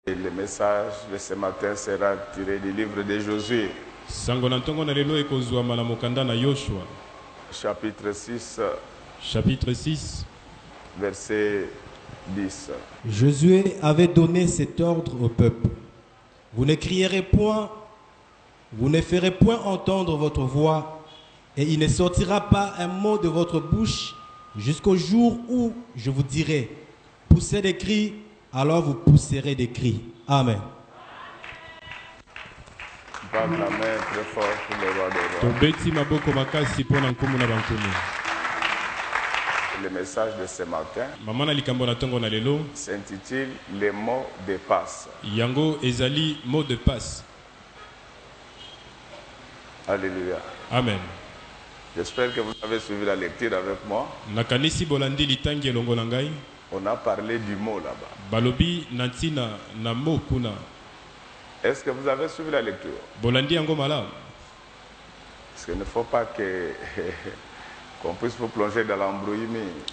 Et le message de ce matin sera tiré du livre de Josué, chapitre 6, verset 10. Josué avait donné cet ordre au peuple. Vous ne crierez point, vous ne ferez point entendre votre voix, et il ne sortira pas un mot de votre bouche jusqu'au jour où je vous dirai, poussez des cris, alors vous pousserez des cris. Amen. Parle la main très fort pour le roi des rois. Le message de ce matin s'intitule Les mots de passe. Yango ezali mot de passe. Alléluia. Amen. J'espère que vous avez suivi la lecture avec moi. Nakanisi bolandi litangi elongo na ngai. On a parlé du mot là-bas. Balobi nantina na mot kuna. Est-ce que vous avez suivi la lecture? Bolandi yango malamu. Parce qu'il ne faut pas que qu'on puisse vous plonger dans l'embrouille.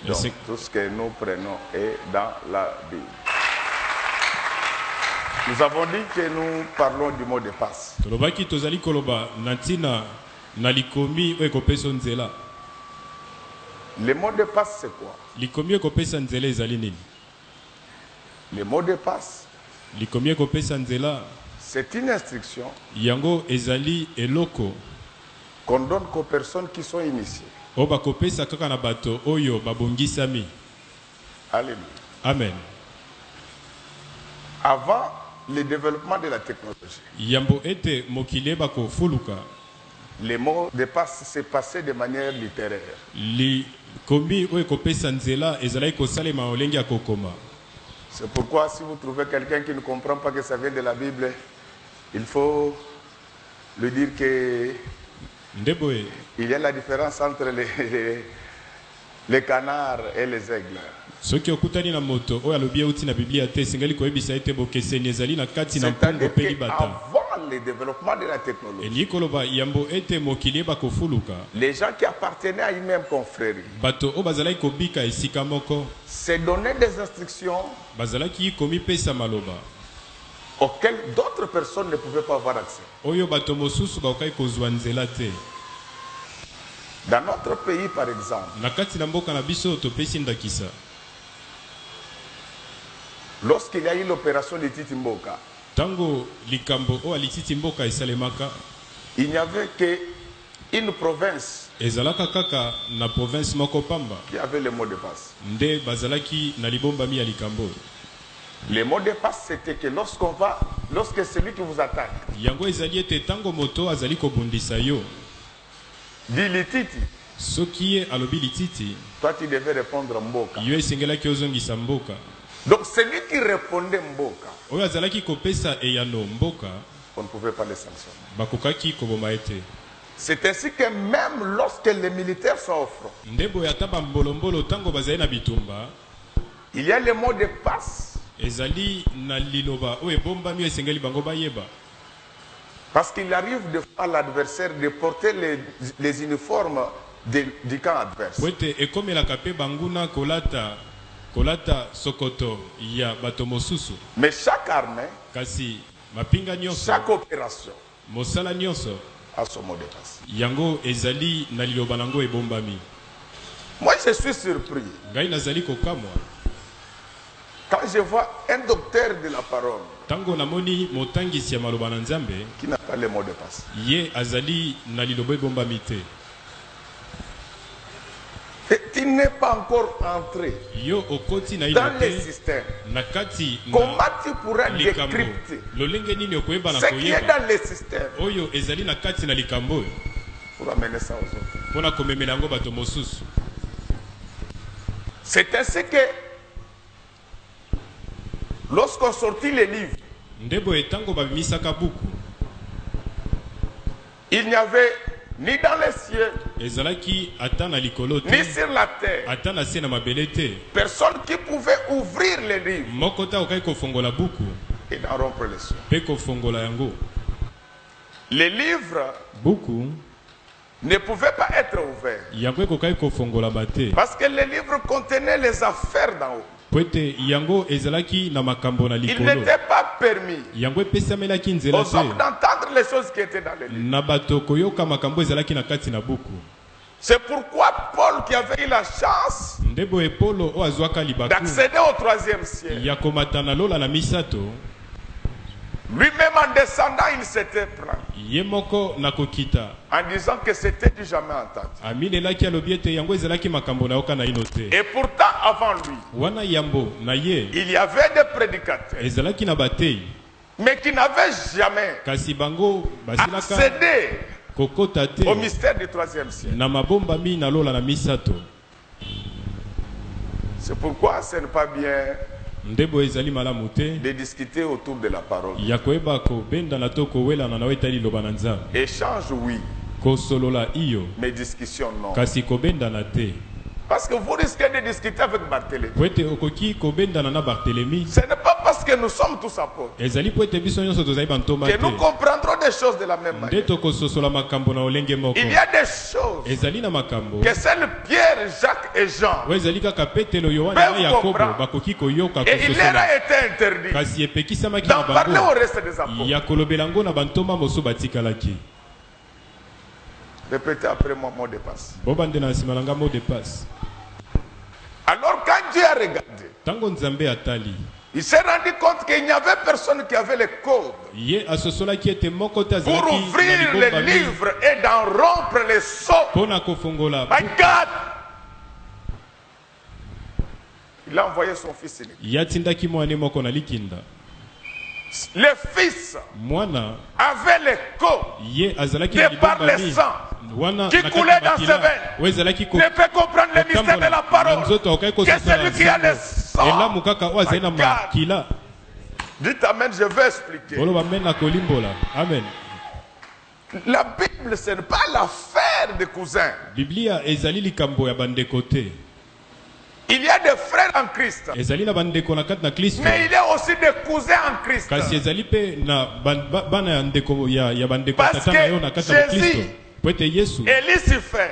Donc, tout ce que nous prenons est dans la Bible. Nous avons dit que nous parlons du mot de passe. Tolobaki tozali koloba nantina nalikomi ekopesa nzela. Le mot de passe c'est quoi? Likomi ekopesa nzela ezali nini? Le mot de passe, likomi ekopesa nzela, c'est une instruction yango ezali eloko qu'on donne aux personnes qui sont initiées. Oba kopesa kaka na bato oyo babongisami. Alléluia. Amen. Avant le développement de la technologie, yambo ete mokile bako fuluka, les mots de passe s'est passé de manière littéraire. Likomi oyo kopesa nzela ezali kosalema olengi akokoma. C'est pourquoi si vous trouvez quelqu'un qui ne comprend pas que ça vient de la Bible, il faut lui dire que il y a la différence entre les canards et les aigles. C'est-à-dire qu'avant le développement de la technologie, les gens qui appartenaient à une même confrérie se donnaient des instructions auxquelles d'autres personnes ne pouvaient pas avoir accès. Dans notre pays, par exemple, lorsqu'il y a eu l'opération de Titimboka, il n'y avait qu'une province qui avait le mot de passe. Le mot de passe, c'était que lorsque celui qui vous attaque dit lititi, toi tu devais répondre mboka. Donc celui qui répondait mboka, on ne pouvait pas les sanctionner. C'est ainsi que même lorsque les militaires sont au front, il y a le mot de passe. Parce qu'il arrive de à l'adversaire de porter les uniformes du camp adverse. Mais chaque armée, chaque opération a son mot de passe. Moi je suis surpris quand je vois un docteur de la parole qui n'a pas le mot de passe. Et tu n'es pas encore entré dans les systèmes. Comment tu pourras décrypter ce qui est dans les systèmes pour amener ça aux autres? C'est ainsi que lorsqu'on sortit les livres, il n'y avait ni dans les cieux, ni sur la terre, personne qui pouvait ouvrir les livres et d'en rompre les cieux. Les livres ne pouvaient pas être ouverts parce que les livres contenaient les affaires d'en haut. Il n'était pas permis aux hommes d'entendre les choses qui étaient dans les livres. C'est pourquoi Paul, qui avait eu la chance d'accéder au 3e ciel, lui-même en descendant, il s'était plaint en disant que c'était du jamais entendu. Et pourtant, avant lui, il y avait des prédicateurs, mais qui n'avaient jamais accédé au mystère du 3e ciel. C'est pourquoi ce n'est pas bien de discuter autour de la parole. Échange, oui, mais discussion, non. Parce que vous risquez de discuter avec Barthélemy. Ce n'est pas parce que nous sommes tous apôtres que nous comprendrons des choses de la même manière. Il y a des choses que seuls Pierre, Jacques et Jean peuvent comprendre. Et il leur a été interdit d'en parler au reste des apôtres. Répétez après moi, mot de passe. Alors quand Dieu a regardé, il s'est rendu compte qu'il n'y avait personne qui avait les codes pour ouvrir les livres et d'en rompre les sceaux. My God! Il a envoyé son fils unique. Le fils avait les codes de par le sang qui coulait dans ses veines. Ne peut comprendre le mystère de la parole que celui qui a le sang. Dites amen, je vais expliquer. Amen. La Bible, ce n'est pas l'affaire des cousins. Il y a des frères en Christ, mais il y a aussi des cousins en Christ. Parce que Jésus et Lucifer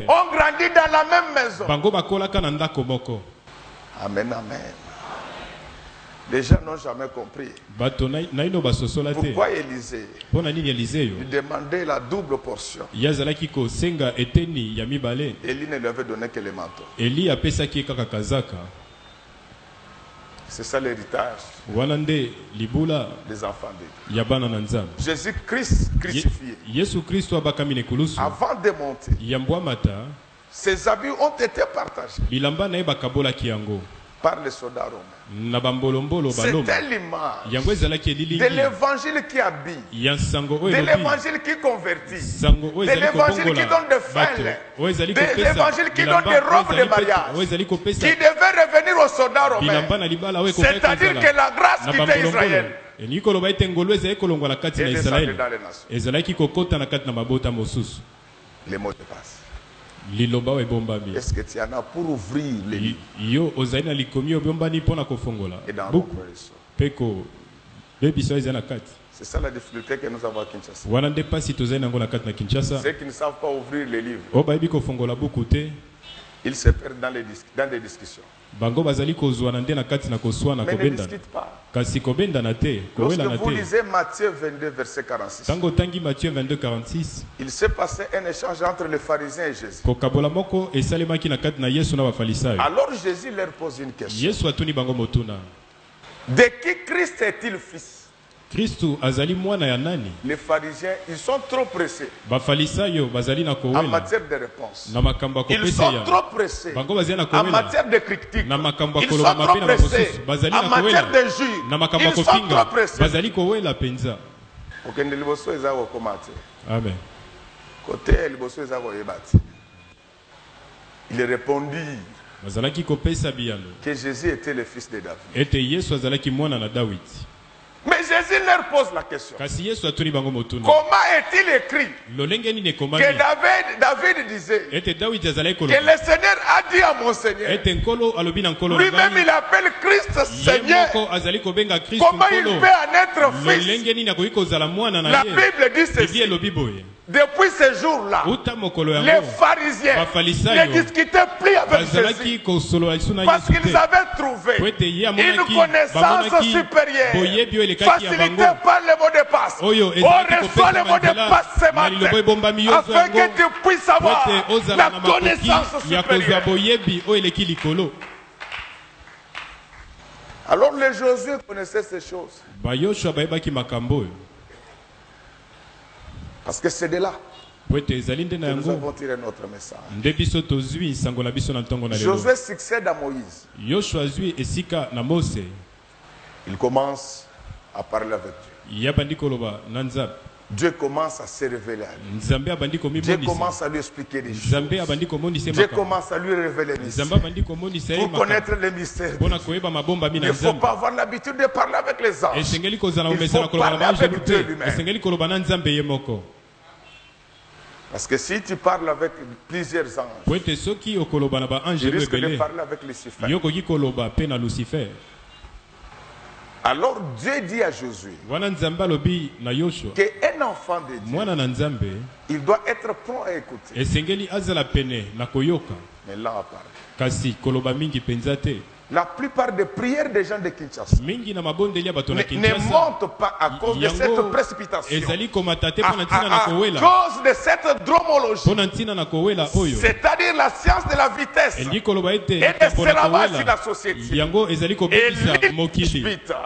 ont grandi dans la même maison. Amen, amen. Les gens n'ont jamais compris pourquoi Élisée lui demandait la double portion. Élie ne lui avait donné que le manteau. C'est ça l'héritage des enfants de Dieu. Jésus-Christ crucifié, avant de monter, ses habits ont été partagés par les soldats romains. C'était l'image de l'évangile qui habille, de l'évangile qui convertit, de l'évangile qui donne des fêles, de l'évangile qui donne des robes de mariage, qui devait revenir aux soldats romains. C'est-à-dire que la grâce quittait Israël et descendait dans les nations. Les mots de passe. Est-ce que tu en as pour ouvrir les livres et d'en rompre les sceaux? C'est ça la difficulté que nous avons à Kinshasa. Ceux qui ne savent pas ouvrir les livres, ils se perdent dans des discussions. Mais ne discutent pas. Lorsque vous lisez Matthieu 22, verset 46, il s'est passé un échange entre les pharisiens et Jésus. Alors Jésus leur pose une question. De qui Christ est-il fils? Les pharisiens, ils sont trop pressés en matière de réponse. Ils sont trop pressés en matière de critique. Ils sont trop pressés en matière de jure. Ils sont trop pressés. Amen. Il répondit que Jésus était le fils de David. Mais Jésus leur pose la question. Comment est-il écrit que David disait que le Seigneur a dit à mon Seigneur, lui-même il appelle Christ Seigneur. Comment il peut en être fils? La Bible dit ceci. Depuis ce jour-là, les pharisiens ne discutaient plus avec Jésus parce qu'ils avaient trouvé une connaissance supérieure facilitée par le mot de passe. On reçoit le mot de passe ce matin afin que tu puisses avoir la connaissance supérieure. Alors les Josué connaissaient ces choses. Parce que c'est de là que nous avons tiré notre message. Josué succède à Moïse. Il commence à parler avec Dieu. Dieu commence à se révéler à lui. Dieu commence à lui expliquer des choses. Dieu commence à lui révéler les mystères. Pour connaître les mystères, il ne faut pas avoir l'habitude de parler avec les anges. Il faut parler avec Dieu lui-même. Parce que si tu parles avec plusieurs anges, tu risques de parler avec Lucifer. Alors Dieu dit à Josué qu'un enfant de Dieu, il doit être prompt à écouter. Mais là à parler. La plupart des prières des gens de Kinshasa ne montent pas à cause de cette précipitation, à cause de cette dromologie, c'est-à-dire la science de la vitesse, et de l'esclavage sur la société.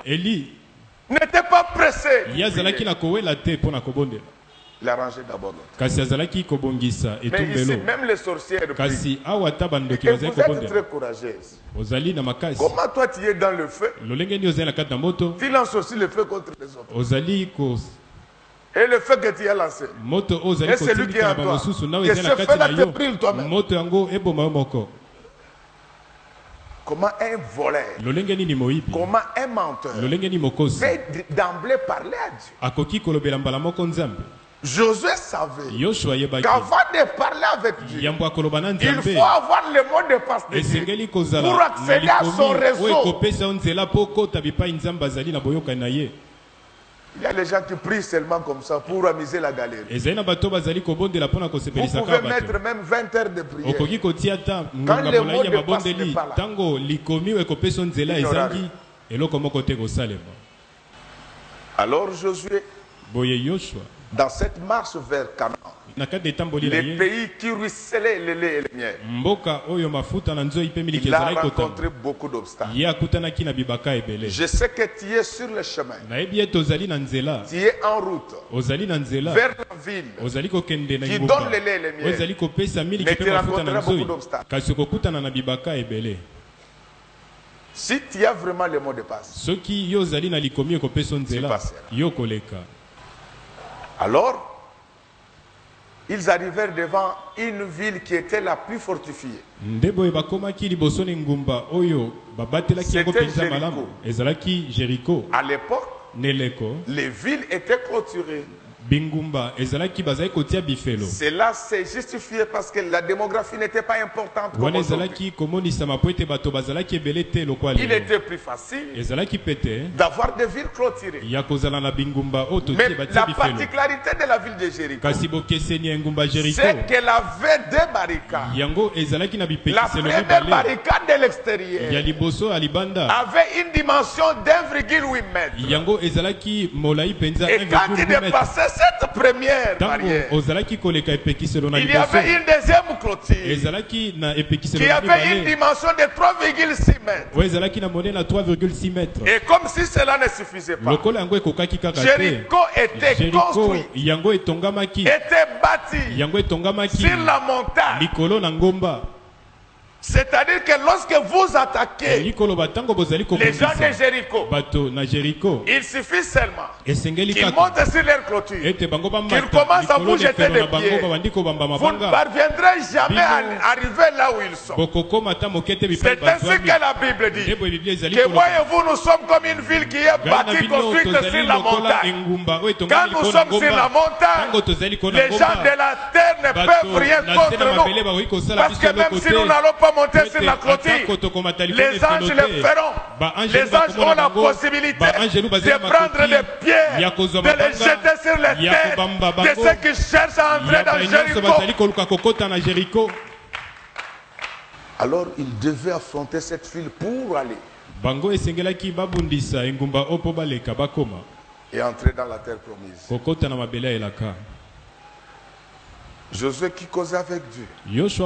Élie n'était pas pressé. Il a rangé d'abord l'autre. Mais ici, même les sorcières prient. Et vous êtes très courageuse. Comment toi tu es dans le feu? Tu lances aussi le feu contre les autres. Et le feu que tu as lancé, et celui qui est en toi, que ce feu-là te brûle toi-même. Comment un voleur, comment un menteur peut d'emblée parler à Dieu? Josué savait qu'avant de parler avec Dieu, il faut avoir le mot de passe de Dieu pour accéder à son réseau. Il y a les gens qui prient seulement comme ça pour amuser la galerie. Vous pouvez mettre même 20 heures de prière. Quand le mot de passe n'est pas là. Alors Josué, dans cette marche vers Canaan, les pays qui ruisselaient le lait et le miel, il a rencontré beaucoup d'obstacles. Je sais que tu es sur le chemin. Tu es en route vers la ville qui donne le lait et le miel. Mais tu rencontreras beaucoup d'obstacles. Si tu as vraiment le mot de passe, tu passeras. Alors, ils arrivèrent devant une ville qui était la plus fortifiée. C'était Jéricho. À l'époque, les villes étaient clôturées. Cela s'est justifié parce que la démographie n'était pas importante comme aujourd'hui. Il était plus facile d'avoir des villes clôturées. Mais la particularité de la ville de Jéricho, c'est qu'elle avait deux barricades. La première barricade de l'extérieur avait une dimension d'1,8 mètre. Et quand il dépassait cette première barrière, il y avait une deuxième clôture qui avait une dimension de 3,6 mètres. Et comme si cela ne suffisait pas, Jéricho était construit, était bâti sur la montagne. C'est-à-dire que lorsque vous attaquez les gens de Jéricho, il suffit seulement qu'ils montent sur leur clôture, qu'ils commencent à vous jeter des pieds. Vous ne parviendrez jamais à arriver là où ils sont. C'est ainsi que la Bible dit que voyez-vous, nous sommes comme une ville qui est bâtie, construite sur la montagne. Quand nous sommes sur la montagne, les gens de la terre ne peuvent rien contre nous. Parce que même si nous n'allons pas monter sur la clôture, les anges le feront. Les anges ont la possibilité de prendre les pierres, de les jeter sur les têtes de ceux qui cherchent à entrer dans Jéricho. Alors ils devaient affronter cette ville pour aller et entrer dans la terre promise. Josué qui causait avec Dieu, il leur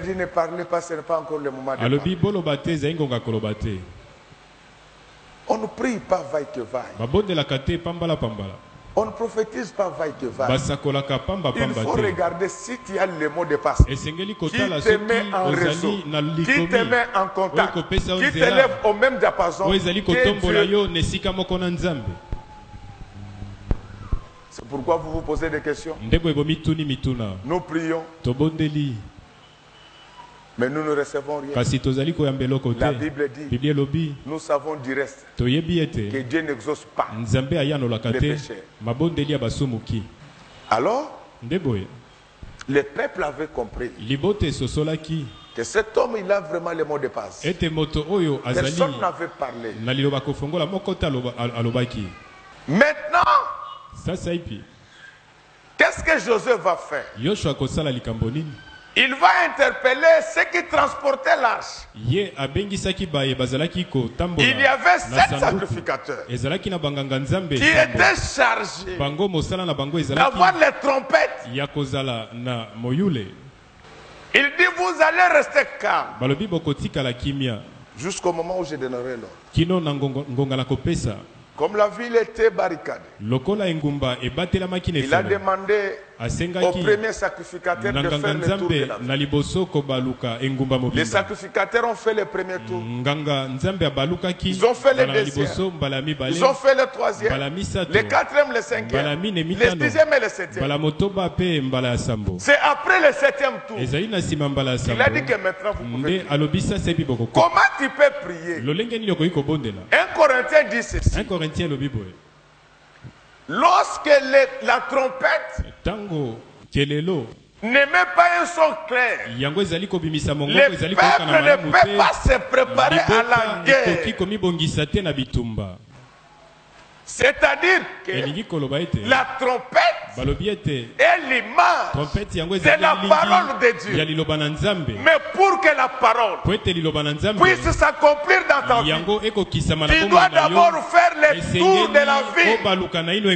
dit ne parlez pas, ce n'est pas encore le moment de parler. On ne prie pas vaille que vaille. On ne prophétise pas vaille que vaille. Il faut regarder si tu as le mot de passe, qui te met en réseau, qui te met en contact, qui te lève au même diapason que Dieu. C'est pourquoi vous vous posez des questions. Nous prions, mais nous ne recevons rien. La Bible dit, nous savons du reste que Dieu n'exauce pas les péchés. Alors, le peuple avait compris que cet homme, il a vraiment les mots de passe. Personne n'avait parlé. Maintenant, qu'est-ce que Josué va faire? Il va interpeller ceux qui transportaient l'arche. Il y avait 7 sacrificateurs qui étaient chargés d'avoir les trompettes. Il dit, vous allez rester calme jusqu'au moment où je donnerai l'ordre. Comme la ville était barricadée, il a demandé au premier sacrificateur de faire le tour de la ville. Les sacrificateurs ont fait le premier tour. Ils ont fait le deuxième. Ils ont fait le troisième, le quatrième, le cinquième, le sixième et le septième. C'est après le septième tour. Il a dit que maintenant vous pouvez prier. Comment tu peux prier? 1 Corinthiens dit ceci. Lorsque la trompette ne met pas un son clair, le peuple ne peut pas se préparer à la guerre. C'est-à-dire que la trompette est l'image de la parole de Dieu. Mais pour que la parole puisse s'accomplir dans ta vie, tu dois d'abord faire le tour de la vie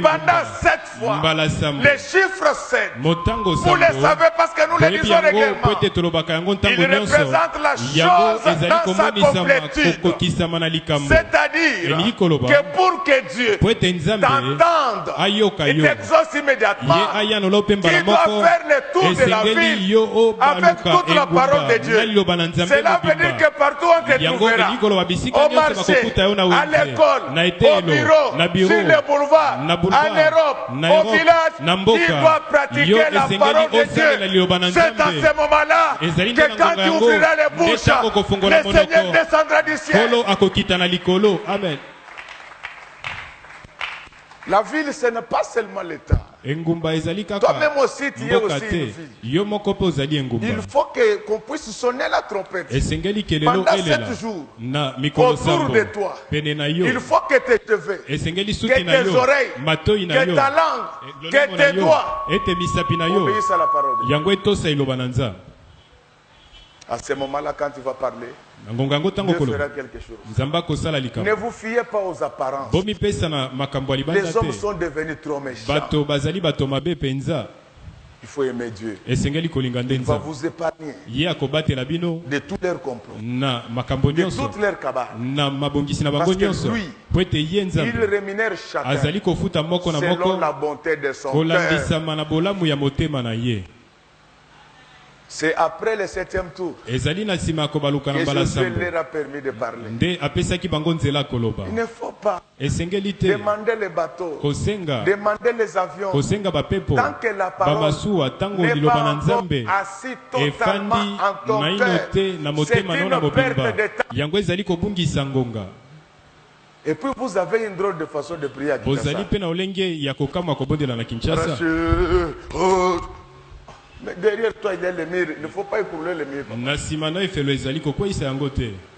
pendant 7 fois. Les chiffres 7, vous le savez parce que nous le disons régulièrement. Il représente la chose dans sa complétude. C'est-à-dire que pour que Dieu t'entende et t'exauce immédiatement, tu dois faire le tour de la vie avec toute la parole de Dieu. Cela veut dire que partout on te trouvera, au marché, à l'école, au bureau, sur le boulevard, en Europe, au village, tu dois pratiquer la parole de Dieu. C'est à ce moment-là que quand tu ouvriras les bouches, le Seigneur descendra du ciel. Amen. La ville, ce n'est pas seulement l'État. Toi-même aussi, tu es aussi une ville. Il faut qu'on puisse sonner la trompette pendant 7 jours autour de toi. Il faut que tes cheveux, que tes oreilles, que ta langue, que tes doigts obéissent à la parole de Dieu. À ce moment-là, quand tu vas parler, Dieu fera quelque chose. Ne vous fiez pas aux apparences. Les hommes sont devenus trop méchants. Il faut aimer Dieu. Il va vous épargner de tous leurs complots, de toutes leurs cabales. Parce que lui, il rémunère chacun selon la bonté de son cœur. C'est après le 7e tour que Jésus leur a permis de parler. Il ne faut pas demander les bateaux, demander les avions, tant que la parole n'est pas encore assis totalement en ton cœur. C'est une perte de temps. Et puis vous avez une drôle de façon de prier à Kinshasa. Mais derrière toi, il y a le mur. Il ne faut pas écouler le mur.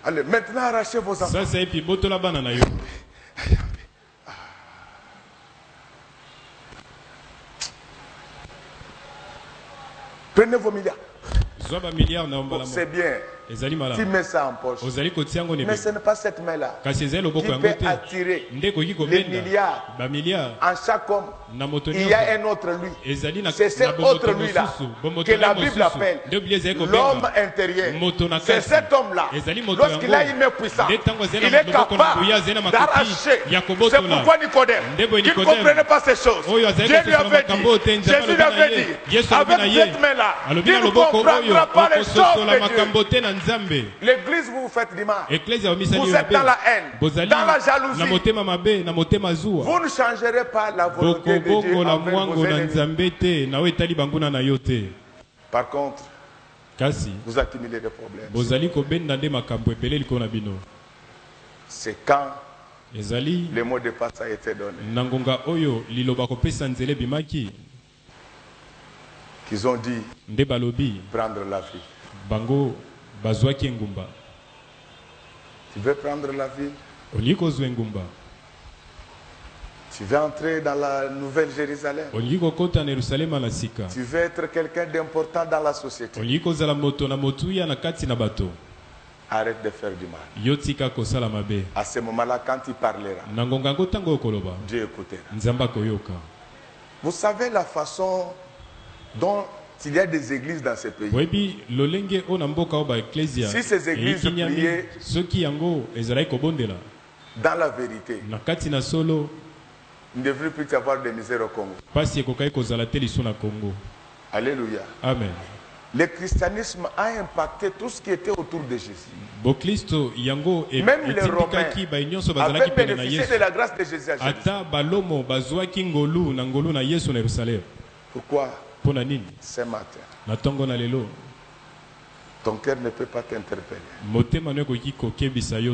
Allez, maintenant arrachez vos enfants. Prenez vos milliards. C'est bien. Tu mets ça en poche. Mais ce n'est pas cette main-là qui peut attirer les milliards. En chaque homme, il y a un autre lui. C'est cet autre lui-là que la Bible appelle l'homme intérieur. C'est cet homme-là. Lorsqu'il a une puissance, il est capable d'arracher. C'est pourquoi Nicodème, qui ne comprenait pas ces choses, Dieu lui avait dit, Jésus lui avait dit, avec cette main-là, tu ne comprendras pas les choses de Dieu. L'église, vous faites du mal. Vous êtes dans la haine, dans la jalousie. Vous ne changerez pas la volonté de Dieu envers vos ennemis. Par contre, vous accumulez des problèmes. C'est quand le mot de passe a été donné qu'ils ont dit prendre la vie. Tu veux prendre la ville? Tu veux entrer dans la nouvelle Jérusalem? Tu veux être quelqu'un d'important dans la société? Arrête de faire du mal. À ce moment-là, quand il parlera, Dieu écoutera. Vous savez la façon dont il y a des églises dans ce pays. Si ces églises priaient dans la vérité, il ne devrait plus y avoir de misère au Congo. Alléluia. Amen. Le christianisme a impacté tout ce qui était autour de Jésus. Même les Romains avaient bénéficié de la grâce de Jésus à Jérusalem. Pourquoi? Ce matin, ton cœur ne peut pas t'interpeller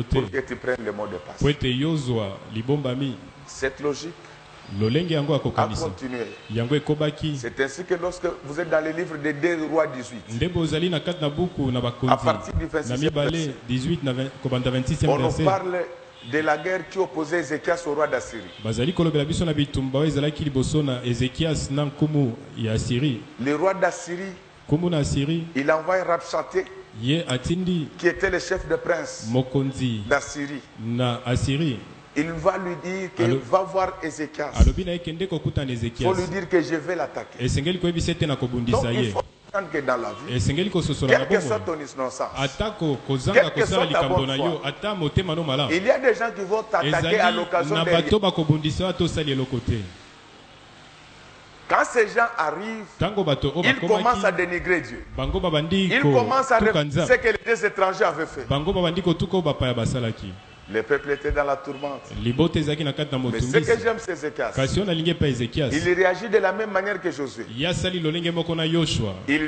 pour que tu prennes le mot de passe. Cette logique a continué. C'est ainsi que lorsque vous êtes dans le livre de 2 Rois 18, à partir du 26e verset, on nous parle de la guerre qui opposait Ézéchias au roi d'Assyrie. Le roi d'Assyrie, il envoie Rabshakeh, qui était le chef de prince d'Assyrie. Il va lui dire qu'il va voir Ézéchias. Il faut lui dire que je vais l'attaquer. Donc il faut comprendre que dans la vie, quelle que soit ton innocence, quelle que soit ta bonne foi, il y a des gens qui vont t'attaquer à l'occasion de rien. Quand ces gens arrivent, ils commencent à dénigrer Dieu. Ils commencent à refuser ce que les dieux étrangers avaient fait. Le peuple était dans la tourmente. Mais ce que j'aime, c'est Ézéchias. Il réagit de la même manière que Josué. Il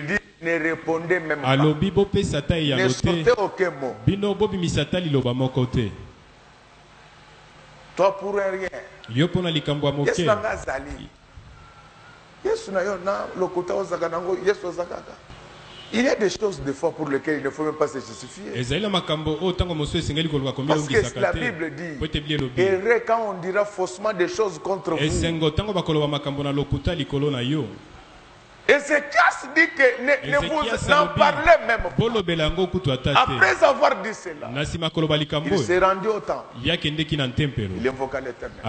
dit, ne répondez même pas. Ne sortez aucun mot. Toi pour un rien. Il y a des choses des fois pour lesquelles il ne faut même pas se justifier. Parce que la Bible dit, et quand on dira faussement des choses contre vous. Ézéchias dit que ne vous en parlez même pas. Après avoir dit cela, il s'est rendu au temple. Il invoqua l'Éternel.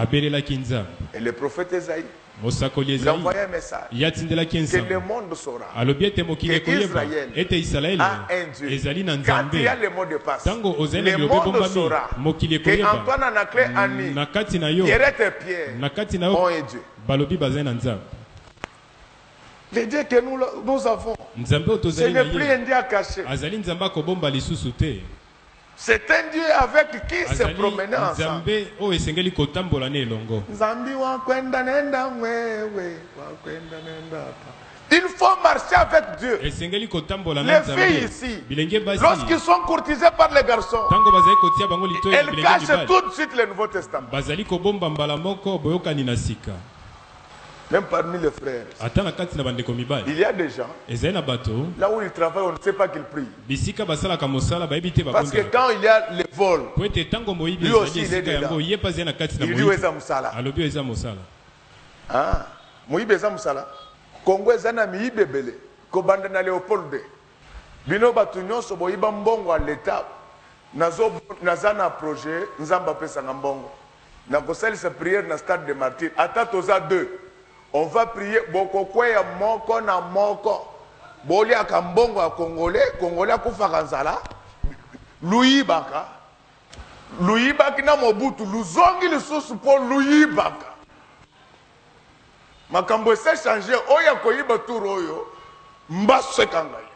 Et le prophète Esaïe, il a envoyé un message que le monde saura que Israël a un Dieu. Quand il y a le mot de passe, le monde saura que Antoine Anaclé Annie, Pierrette et Pierre ont un Dieu. Le Dieu que nous avons, ce n'est plus un Dieu à cacher. C'est un Dieu avec qui se promener ensemble. Il faut marcher avec Dieu. Les filles ici, lorsqu'ils sont courtisés par les garçons, elles cachent tout de suite le Nouveau Testament. Même parmi les frères, il y a des gens, là où ils travaillent, on ne sait pas qu'ils prient. Parce que quand il y a le vol, lui aussi il est dedans. Il dit où est Moussala? Ah, Moïbe est Moussala. Congo est un ami bébé. Kobanda na Léopold. Bino batu nyonso boyiba mbongo à l'état. Nazana projet, nzamba pesa mbongo. Na kosalisa prière na stade de martyrs. Ata toza 2. On va prier bokokweya moko na moko. Boli akambongo a Congolais, Congolais kufa kanzala. Luyibaka. Luyibaki na Mobutu, luzongi lisusu po luyibaka. Makambo s'est changé, oya koyiba turo yo, mbase kangai.